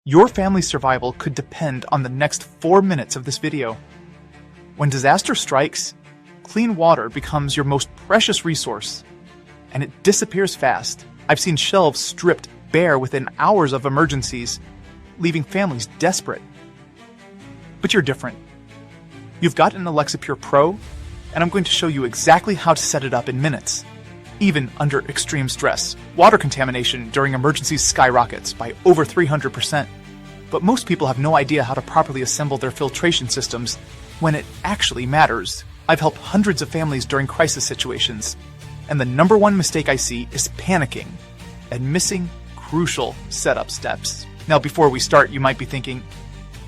Your family's survival could depend on the next 4 minutes of this video. When disaster strikes, clean water becomes your most precious resource, and it disappears fast. I've seen shelves stripped bare within hours of emergencies, leaving families desperate. But you're different. You've got an alexapure Pro, and I'm going to show you exactly how to set it up in minutes. Even under extreme stress, water contamination during emergencies skyrockets by over 300%. But most people have no idea how to properly assemble their filtration systems when it actually matters. I've helped hundreds of families during crisis situations, and the number one mistake I see is panicking and missing crucial setup steps. Now, before we start, you might be thinking,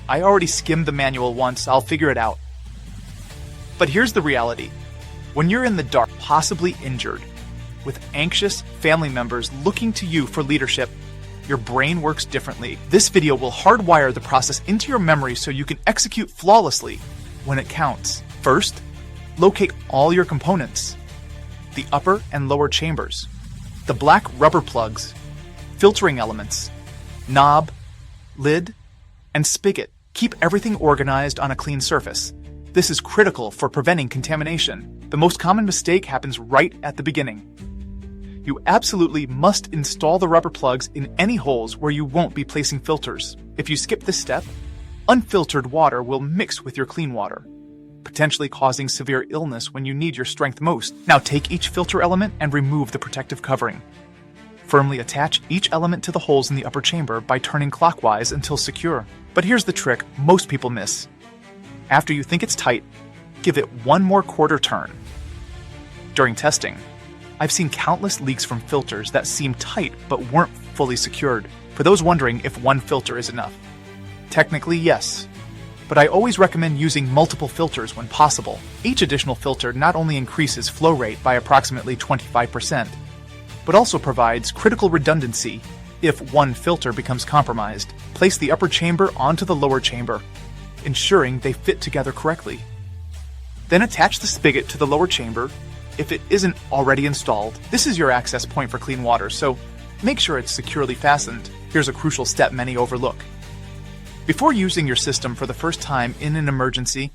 I already skimmed the manual once, I'll figure it out. But here's the reality. When you're in the dark, possibly injured, with anxious family members looking to you for leadership, your brain works differently. This video will hardwire the process into your memory so you can execute flawlessly when it counts. First, locate all your components: the upper and lower chambers, the black rubber plugs, filtering elements, knob, lid, and spigot. Keep everything organized on a clean surface. This is critical for preventing contamination. The most common mistake happens right at the beginning. You absolutely must install the rubber plugs in any holes where you won't be placing filters. If you skip this step, unfiltered water will mix with your clean water, potentially causing severe illness when you need your strength most. Now take each filter element and remove the protective covering. Firmly attach each element to the holes in the upper chamber by turning clockwise until secure. But here's the trick most people miss. After you think it's tight, give it one more quarter turn. During testing, I've seen countless leaks from filters that seem tight but weren't fully secured. For those wondering if one filter is enough, technically yes, but I always recommend using multiple filters when possible. Each additional filter not only increases flow rate by approximately 25%, but also provides critical redundancy if one filter becomes compromised. Place the upper chamber onto the lower chamber, ensuring they fit together correctly. Then attach the spigot to the lower chamber if it isn't already installed. This is your access point for clean water, so make sure it's securely fastened. Here's a crucial step many overlook. Before using your system for the first time in an emergency,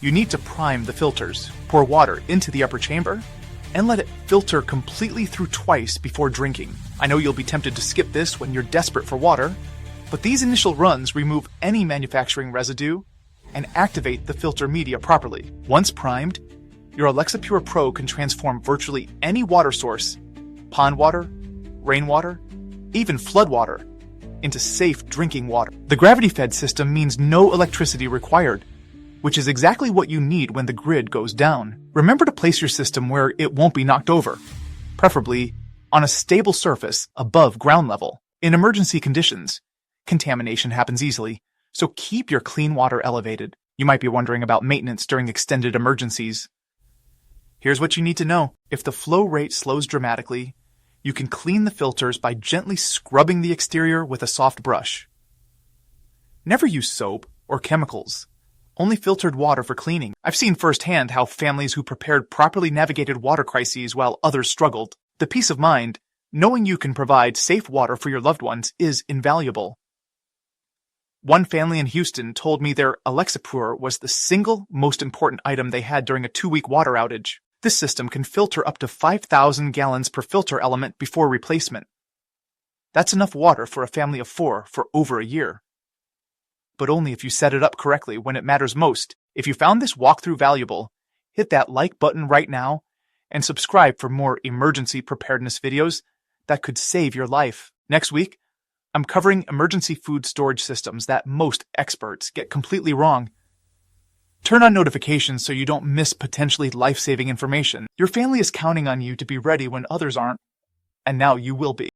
you need to prime the filters. Pour water into the upper chamber and let it filter completely through twice before drinking. I know you'll be tempted to skip this when you're desperate for water, but these initial runs remove any manufacturing residue and activate the filter media properly. Once primed, your alexapure Pro can transform virtually any water source, pond water, rainwater, even floodwater, into safe drinking water. The gravity-fed system means no electricity required, which is exactly what you need when the grid goes down. Remember to place your system where it won't be knocked over, preferably on a stable surface above ground level. In emergency conditions, contamination happens easily, so keep your clean water elevated. You might be wondering about maintenance during extended emergencies. Here's what you need to know. If the flow rate slows dramatically, you can clean the filters by gently scrubbing the exterior with a soft brush. Never use soap or chemicals. Only filtered water for cleaning. I've seen firsthand how families who prepared properly navigated water crises while others struggled. The peace of mind, knowing you can provide safe water for your loved ones, is invaluable. One family in Houston told me their alexapure was the single most important item they had during a 2-week water outage. This system can filter up to 5,000 gallons per filter element before replacement. That's enough water for a family of 4 for over a year. But only if you set it up correctly when it matters most. If you found this walkthrough valuable, hit that like button right now and subscribe for more emergency preparedness videos that could save your life. Next week, I'm covering emergency food storage systems that most experts get completely wrong. Turn on notifications so you don't miss potentially life-saving information. Your family is counting on you to be ready when others aren't, and now you will be.